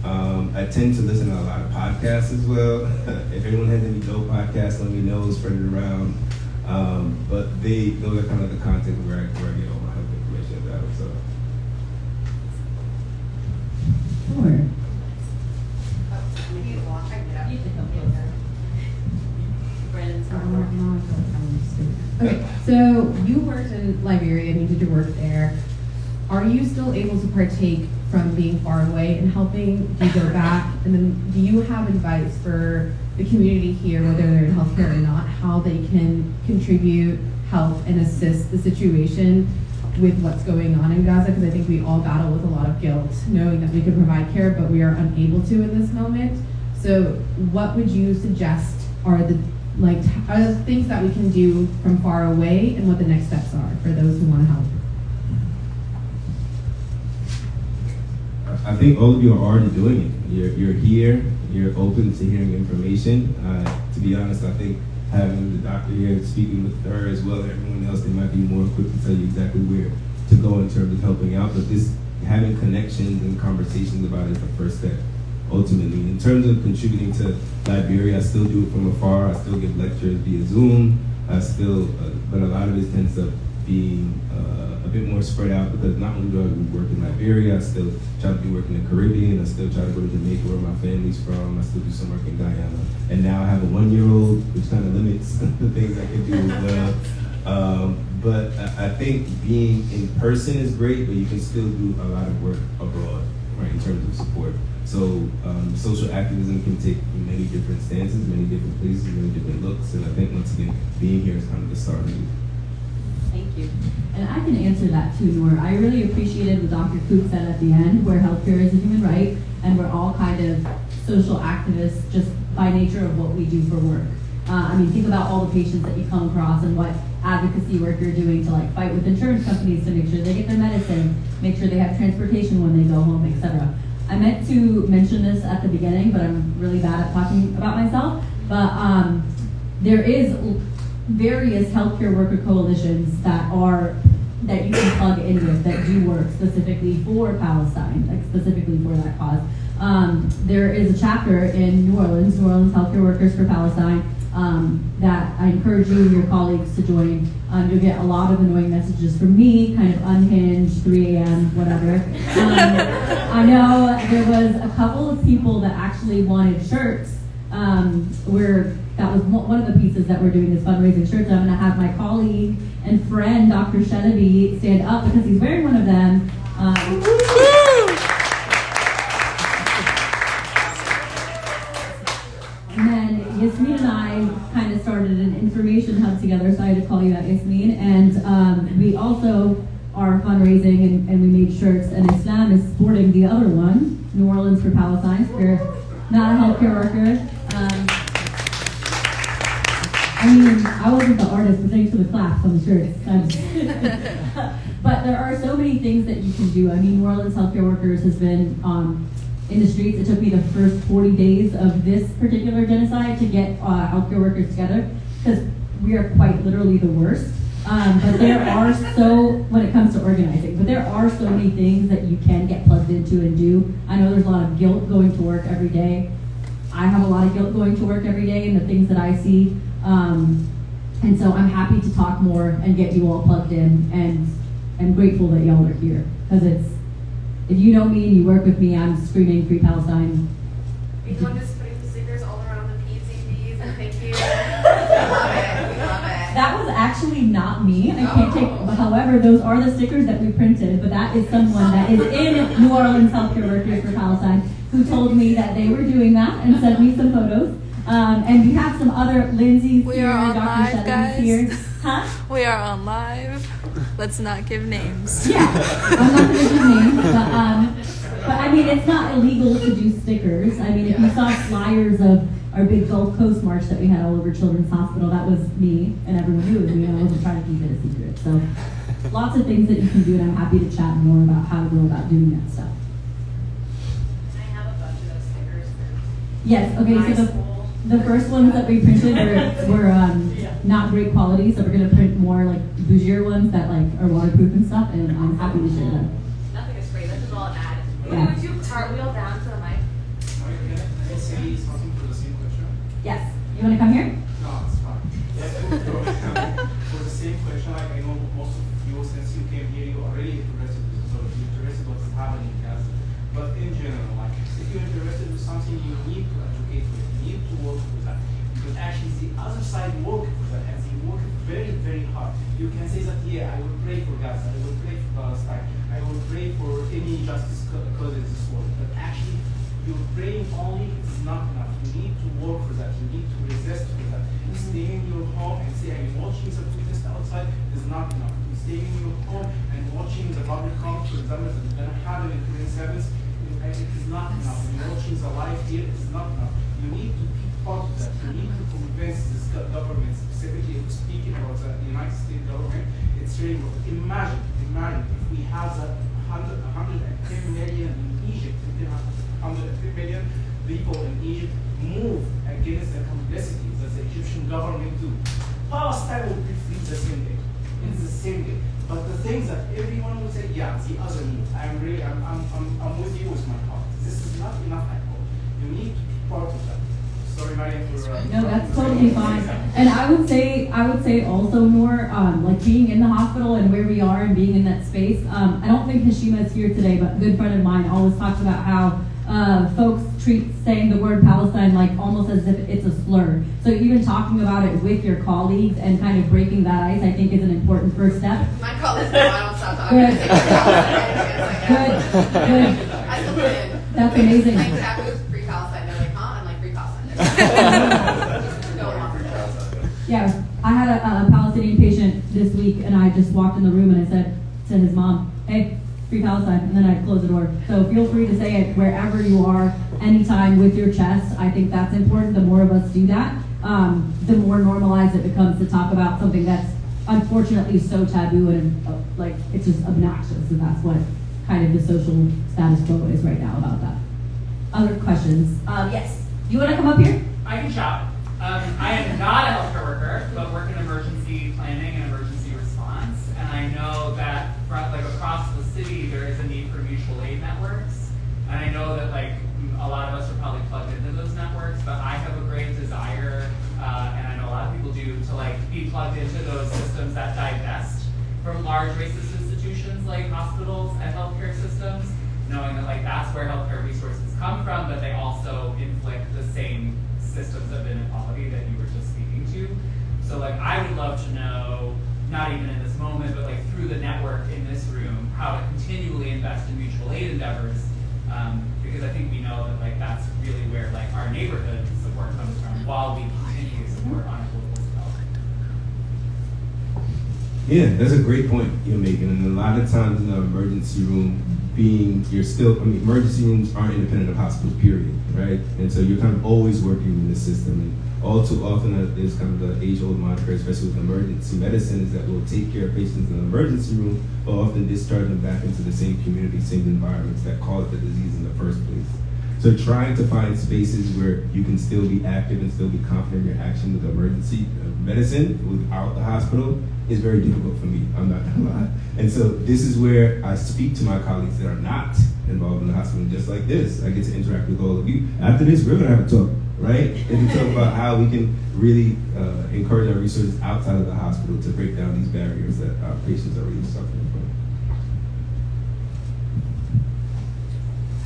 on. I tend to listen to a lot of podcasts as well. If anyone has any dope podcasts, let me know, spread it around. But those are kind of the content where I get all my health information out. So. Sure. You can help me with that. Brandon's Okay, so you worked in Liberia and you did your work there. Are you still able to partake from being far away and helping? Do you go back? And then do you have advice for the community here, whether they're in healthcare or not, how they can contribute, help, and assist the situation with what's going on in Gaza? Because I think we all battle with a lot of guilt, knowing that we could provide care, but we are unable to in this moment. So what would you suggest are the things that we can do from far away, and what the next steps are for those who want to help? I think all of you are already doing it. You're here, you're open to hearing information. To be honest, I think having the doctor here, speaking with her as well as everyone else, they might be more equipped to tell you exactly where to go in terms of helping out. But this having connections and conversations about it is the first step, ultimately. In terms of contributing to Liberia, I still do it from afar. I still give lectures via Zoom. But a lot of it tends up being a bit more spread out, because not only do I work in Liberia, I still try to do work in the Caribbean. I still try to go to Jamaica, where my family's from. I still do some work in Guyana. And now I have a 1-year-old, which kind of limits the things I can do as well. But I think being in person is great, but you can still do a lot of work abroad, right, in terms of support. So social activism can take many different stances, many different places, many different looks. And I think, once again, being here is kind of the start of it. Thank you. And I can answer that too, Noor. I really appreciated what Dr. Koop said at the end, where healthcare is a human right, and we're all kind of social activists just by nature of what we do for work. I mean, think about all the patients that you come across and what advocacy work you're doing to fight with insurance companies to make sure they get their medicine, make sure they have transportation when they go home, etc. I meant to mention this at the beginning, but I'm really bad at talking about myself. But there is various healthcare worker coalitions that you can plug in with that do work specifically for Palestine, specifically for that cause. There is a chapter in New Orleans Healthcare Workers for Palestine, that I encourage you and your colleagues to join. You'll get a lot of annoying messages from me, kind of unhinged, 3 a.m., whatever. I know there was a couple of people that actually wanted shirts, that was one of the pieces that we're doing, this fundraising shirts. I'm going to have my colleague and friend, Dr. Shenabi, stand up because he's wearing one of them. And then Yasmin and I kind of started an information hub together, so I had to call you out, Yasmin. And we also are fundraising, and we made shirts, and Islam is sporting the other one, New Orleans for Palestine. We're not a healthcare worker. I mean, I wasn't the artist, but thanks for the claps on the shirts. But there are so many things that you can do. I mean, New Orleans Healthcare Workers has been in the streets. It took me the first 40 days of this particular genocide to get healthcare workers together, because we are quite literally the worst. But there are when it comes to organizing, but there are so many things that you can get plugged into and do. I know there's a lot of guilt going to work every day. I have a lot of guilt going to work every day and the things that I see. And so I'm happy to talk more and get you all plugged in, and I'm grateful that y'all are here, because if you know me and you work with me, I'm screaming Free Palestine. Everyone is putting the stickers all around the PCBs, and thank you. We love it. We love it. That was actually not me. I can't take. However, those are the stickers that we printed. But that is someone that is in New Orleans Healthcare Workers for Palestine who told me that they were doing that and sent me some photos. And we have some other Lindsay's We here, are on Dr. live, Shetley's guys. here. Huh? We are on live. Let's not give names. Yeah, I'm not going to give names, but I mean, it's not illegal to do stickers. I mean, if you saw flyers of our big Gulf Coast march that we had all over Children's Hospital, that was me, and everyone knew it was me, and I wasn't trying to keep it a secret. So, lots of things that you can do, and I'm happy to chat more about how to go about doing that stuff. I have a bunch of those stickers for Yes, okay, my so school. the first ones that we printed were not great quality, so we're gonna print more like bougier ones that like are waterproof and stuff, and I'm happy to share them. Nothing is free. This is all an ad. Yeah. Would you cartwheel down to the mic? Can I say something for the same question? Yes, you wanna come here? No, it's fine. For the same question, like I know most of you, since you came here, you already interested, so you're interested what's happening in Gaza. But in general, like if you're interested in something, you need to educate with, you need to work with that. Because actually the other side work with that, and they work very, very hard. You can say that, yeah, I will pray for Gaza, I will pray for Palestine, I will pray for any justice cause in this world. But actually, your praying only is not enough. You need to work for that. You need to resist for that. Staying in your home and say, I'm watching the protest outside is not enough. Staying in your home and watching the public comment, for example, that is going to happen in 27th, it is not enough. And watching the live here is not enough. You need to be part of that. You need to convince this government, specifically speaking about the United States government. It's really important. Imagine if we have the 110 million in Egypt, 110 million people in Egypt move against the complicity that the Egyptian government do. Palestine will be free the same day. It's the same day. But the things that everyone will say, yeah, the other move. I'm with you with my heart. This is not enough at all. You need to be part of that. Sorry, Mariam, for No, that's totally fine. And I would say also more like being in the hospital and where we are and being in that space. I don't think Hashima is here today, but a good friend of mine always talks about how folks treat saying the word Palestine like almost as if it's a slur. So even talking about it with your colleagues and kind of breaking that ice, I think is an important first step. My colleagues know I don't stop talking. Good. Good. Good. I still did. That's amazing. Like taboo's pre-Palestine. They're like, huh? I'm like pre-Palestine. Go on. Yeah, I had a Palestinian patient this week, and I just walked in the room and I said to his mom, "Hey, free Palestine," and then I closed the door. So feel free to say it wherever you are, anytime with your chest. I think that's important. The more of us do that, the more normalized it becomes to talk about something that's unfortunately so taboo and like it's just obnoxious. And that's what kind of the social status quo is right now about that. Other questions? Yes. You want to come up here? I can shout. I am not a healthcare worker, but work in emergency planning and emergency response. And I know that across the city, there is a need for mutual aid networks. And I know that a lot of us are probably plugged into those networks, but I have a great desire, and I know a lot of people do, to be plugged into those systems that divest from large racist institutions like hospitals and healthcare systems, knowing that that's where healthcare resources come from, but they also inflict the same systems of inequality that you were just speaking to. So I would love to know, not even in this moment, but through the network in this room, how to continually invest in mutual aid endeavors, because I think we know that that's really where our neighborhood support comes from, while we continue to support on a global scale. Yeah, that's a great point you're making. And a lot of times in the emergency room, emergency rooms aren't independent of hospitals, period, right? And so you're kind of always working in the system. And all too often, there's kind of the age-old mantra, especially with emergency medicine, is that we'll take care of patients in the emergency room, but often discharge them back into the same community, same environments that caused the disease in the first place. So trying to find spaces where you can still be active and still be confident in your action with emergency medicine without the hospital is very difficult for me, I'm not gonna lie. And so this is where I speak to my colleagues that are not involved in the hospital, just like this. I get to interact with all of you. After this, we're gonna have a talk, right? And to talk about how we can really encourage our resources outside of the hospital to break down these barriers that our patients are really suffering from.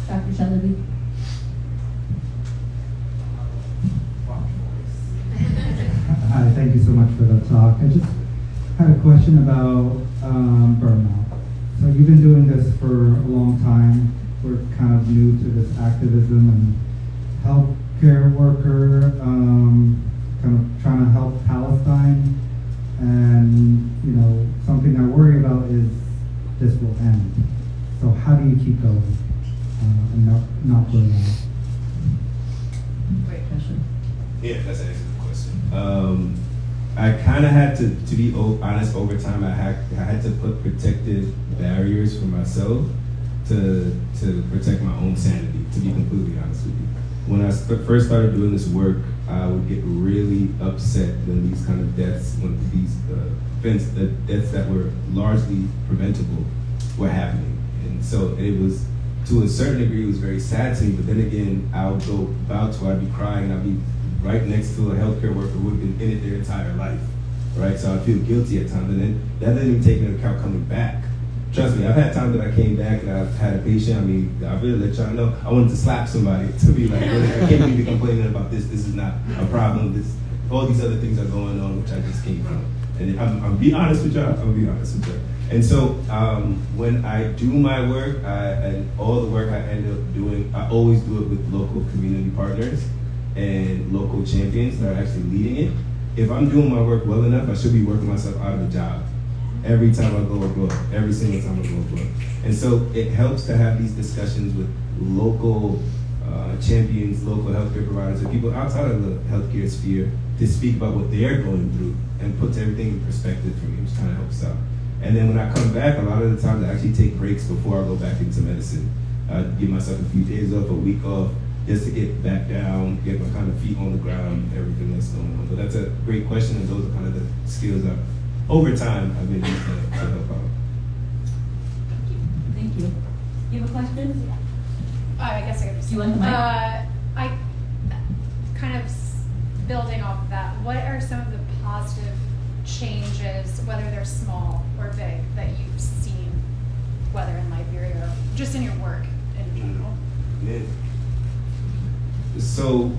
Dr. Shalaby. Hi, thank you so much for the talk. I just had a question about burnout. So you've been doing this for a long time. We're kind of new to this activism and healthcare worker, kind of trying to help Palestine. And something I worry about is this will end. So how do you keep going and not burn out? Great question. Yeah, that's an excellent question. I kind of had to be honest, over time, I had to put protective barriers for myself to protect my own sanity, to be completely honest with you. When I first started doing this work, I would get really upset when these kind of deaths, when these the deaths that were largely preventable were happening. And so it was, to a certain degree, it was very sad to me, but then again, I would go about to, I'd be crying, I'd be right next to a healthcare worker who had been in it their entire life, right? So I feel guilty at times, and then that didn't even take into account coming back. Trust me, I've had times that I came back and I've had a patient, I mean, I really let y'all know, I wanted to slap somebody to be like, I can't believe you're complaining about this is not a problem, all these other things are going on, which I just came from. And I'm be honest with y'all, I'm be honest with y'all. And so when I do my work, and all the work I end up doing, I always do it with local community partners and local champions that are actually leading it. If I'm doing my work well enough, I should be working myself out of a job every time I go abroad, every single time I go abroad. And so it helps to have these discussions with local champions, local healthcare providers, and people outside of the healthcare sphere to speak about what they're going through and puts everything in perspective for me, which kind of helps out. And then when I come back, a lot of the times I actually take breaks before I go back into medicine. I give myself a few days off, a week off, just to get back down, get my kind of feet on the ground, everything that's going on. But that's a great question, and those are kind of the skills that over time I've been used to help out. Thank you. You have a question? I guess I could just. You want the mic? I kind of building off of that. What are some of the positive changes, whether they're small or big, that you've seen, whether in Liberia or just in your work in general? Yeah. So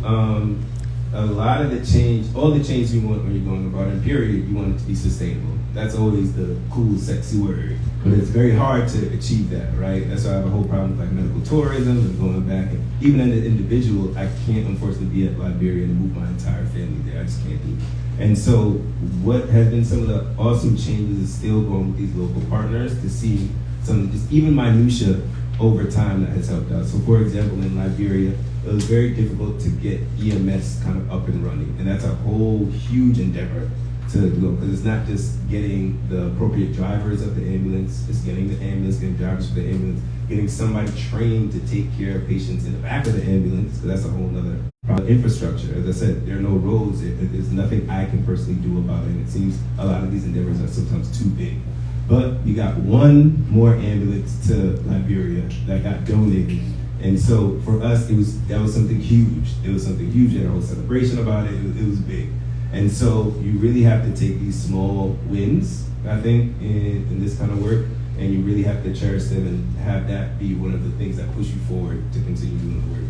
a lot of the change, all the change you want when you're going about it, period, you want it to be sustainable. That's always the cool, sexy word. But it's very hard to achieve that, right? That's why I have a whole problem with like medical tourism and going back. And even as an individual, I can't unfortunately be at Liberia and move my entire family there. I just can't do it. And so what has been some of the awesome changes is still going with these local partners to see some, just even minutia over time that has helped out. So for example, in Liberia, it was very difficult to get EMS kind of up and running. And that's a whole huge endeavor to do, because it's not just getting the appropriate drivers of the ambulance, it's getting the ambulance, getting drivers for the ambulance, getting somebody trained to take care of patients in the back of the ambulance, because that's a whole other problem. Infrastructure, as I said, there are no roads, there's nothing I can personally do about it, and it seems a lot of these endeavors are sometimes too big. But you got one more ambulance to Liberia that got donated. And so for us, that was something huge. It was something huge, and a whole celebration about it. It was big. And so you really have to take these small wins, I think, in this kind of work, and you really have to cherish them and have that be one of the things that push you forward to continue doing the work.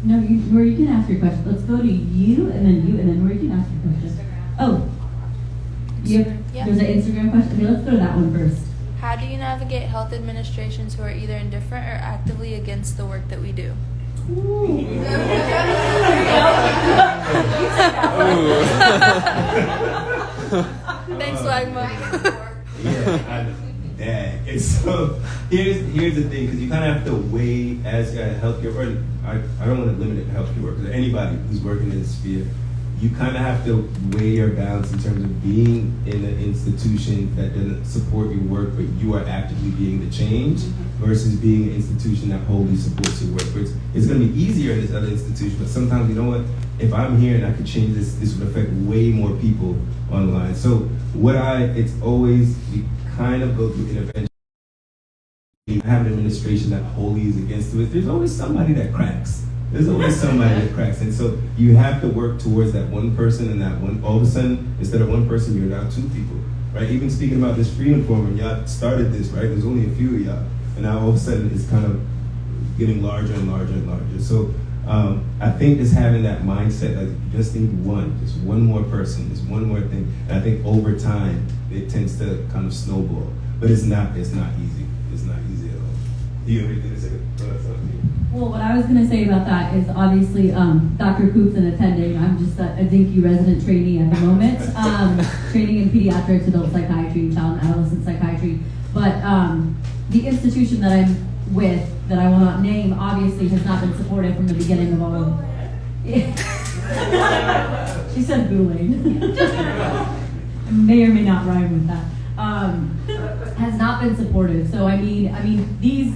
No, you can ask your question. Let's go to you, and then you, and then Rory can ask your question. Oh, Yeah. there's an Instagram question. Okay, let's go to that one first. How do you navigate health administrations who are either indifferent or actively against the work that we do? Thanks, Wagma. Yeah, and so here's the thing, because you kind of have to weigh as a healthcare worker. I don't want to limit it to healthcare workers, anybody who's working in this sphere. You kind of have to weigh your balance in terms of being in an institution that doesn't support your work, but you are actively being the change, versus being an institution that wholly supports your work. It's going to be easier in this other institution, but sometimes, you know what, if I'm here and I could change this would affect way more people online. So it's always, we kind of go through intervention. You have an administration that wholly is against it. There's always somebody that cracks. There's always somebody that cracks. And so you have to work towards that one person, and that one, all of a sudden, instead of one person, you're now two people, right? Even speaking about this Freedom Forum, and y'all started this, right? There's only a few of y'all. And now all of a sudden, it's kind of getting larger and larger and larger. So I think just having that mindset that you just need just one more person, just one more thing. And I think over time, it tends to kind of snowball. But it's not easy. It's not easy at all. Do you have anything to say about something? Well, what I was going to say about that is obviously Dr. Coop's an attending. I'm just a dinky resident trainee at the moment, training in pediatrics, adult psychiatry, child and adolescent psychiatry. But the institution that I'm with, that I will not name, obviously has not been supportive from the beginning of all of She said Boulain. May or may not rhyme with that. Has not been supportive. So I mean, these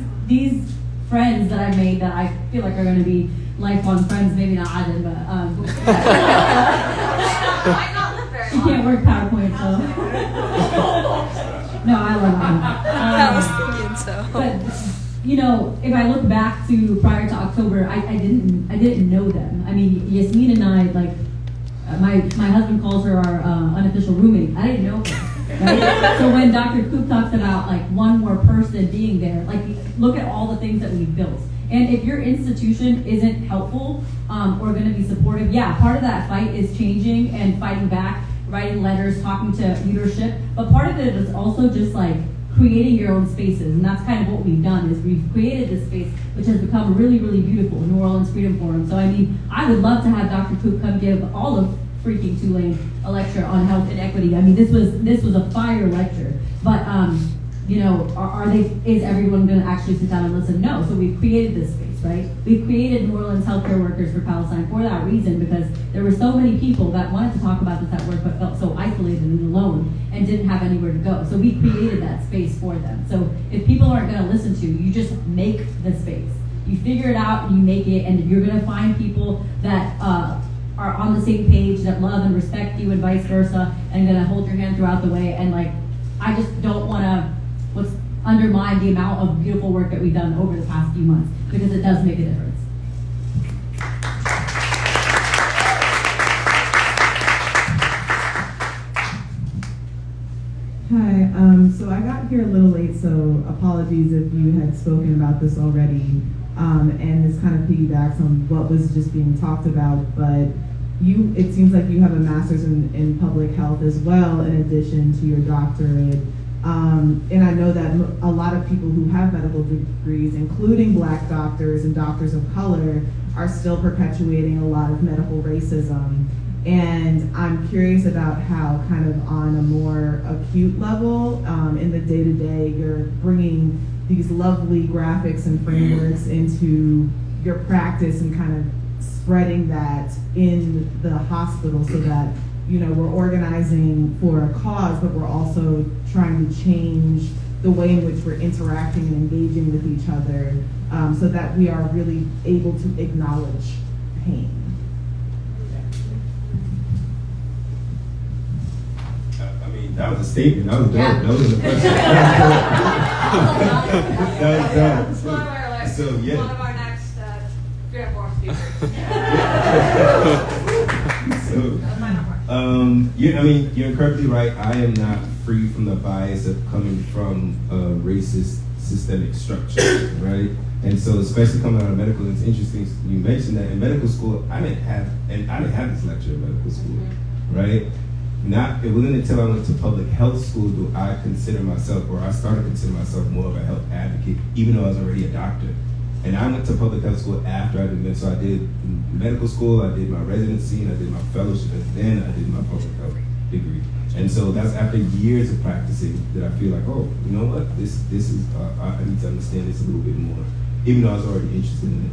friends that I made that I feel like are going to be lifelong friends, maybe not Aden, but she can't work PowerPoint, so no, I love her. So. But you know, if I look back to prior to October, I didn't know them. I mean, Yasmin and I, like, my husband calls her our unofficial roommate. I didn't know her. Right? So when Dr. Koop talks about like one more person being there, like, look at all the things that we've built. And if your institution isn't helpful or going to be supportive, yeah, part of that fight is changing and fighting back, writing letters, talking to leadership. But part of it is also just like creating your own spaces, and that's kind of what we've done. Is we've created this space which has become really, really beautiful, New Orleans Freedom Forum. So I mean, I would love to have Dr. Koop come give all of freaking Tulane a lecture on health and equity. I mean, this was a fire lecture. But you know, is everyone going to actually sit down and listen? No. So we've created this space, right? We've created New Orleans healthcare workers for Palestine for that reason, because there were so many people that wanted to talk about this at work but felt so isolated and alone and didn't have anywhere to go. So we created that space for them. So if people aren't going to listen to you, you just make the space. You figure it out and you make it, and you're going to find people that are on the same page, that love and respect you and vice versa, and going to hold your hand throughout the way. And like, I just don't want to undermine the amount of beautiful work that we've done over the past few months, because it does make a difference. Hi, so I got here a little late, so apologies if you had spoken about this already, and this kind of piggybacks on what was just being talked about, but it seems like you have a master's in public health as well, in addition to your doctorate. And I know that a lot of people who have medical degrees, including Black doctors and doctors of color, are still perpetuating a lot of medical racism. And I'm curious about how, kind of on a more acute level, in the day-to-day, you're bringing these lovely graphics and frameworks into your practice and kind of spreading that in the hospital, so that, you know, we're organizing for a cause, but we're also trying to change the way in which we're interacting and engaging with each other, so that we are really able to acknowledge pain. I mean, that was a statement. That was dope. Yeah. That wasn't a question. That was dope. Spoiler alert. So, yeah. One of our next Freedom Forum speakers. Yeah, I mean, you're incredibly right. I am not free from the bias of coming from a racist systemic structure, right? And so, especially coming out of medical, it's interesting you mentioned that in medical school, I didn't have this lecture in medical school, right? It wasn't until I went to public health school do I consider myself, or I started considering myself more of a health advocate, even though I was already a doctor. And I went to public health school after I did, so I did medical school, I did my residency, and I did my fellowship, and then I did my public health degree. And so that's after years of practicing that I feel like, oh, you know what, this is, I need to understand this a little bit more, even though I was already interested in it.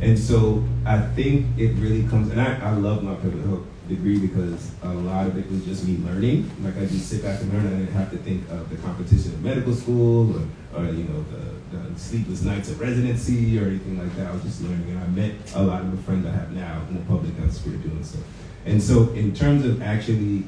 And so I think it really comes, and I love my public health degree because a lot of it was just me learning. Like, I just sit back and learn. I didn't have to think of the competition in medical school or you know, the sleepless nights of residency or anything like that. I was just learning, and I met a lot of the friends I have now in the public health sphere doing so. And so in terms of actually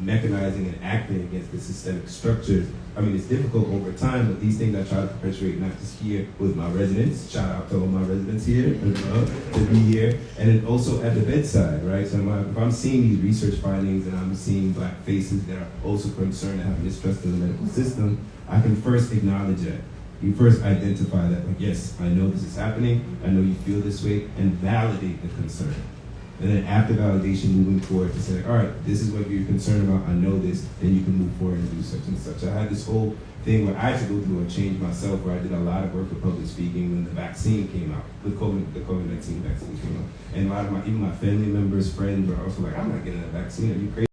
mechanizing and acting against the systemic structures, I mean, it's difficult over time, but these things I try to perpetuate not just here with my residents, shout out to all my residents here, to be here, and then also at the bedside, right? So if I'm seeing these research findings and I'm seeing Black faces that are also concerned and have mistrust of the medical system, I can first acknowledge that. You first identify that, like, yes, I know this is happening, I know you feel this way, and validate the concern. And then after validation, moving forward to say, all right, this is what you're concerned about, I know this, then you can move forward and do such and such. I had this whole thing where I had to go through a change myself, where I did a lot of work with public speaking when the vaccine came out, the COVID-19 vaccine came out. And a lot of even my family members, friends were also like, I'm not getting a vaccine, are you crazy?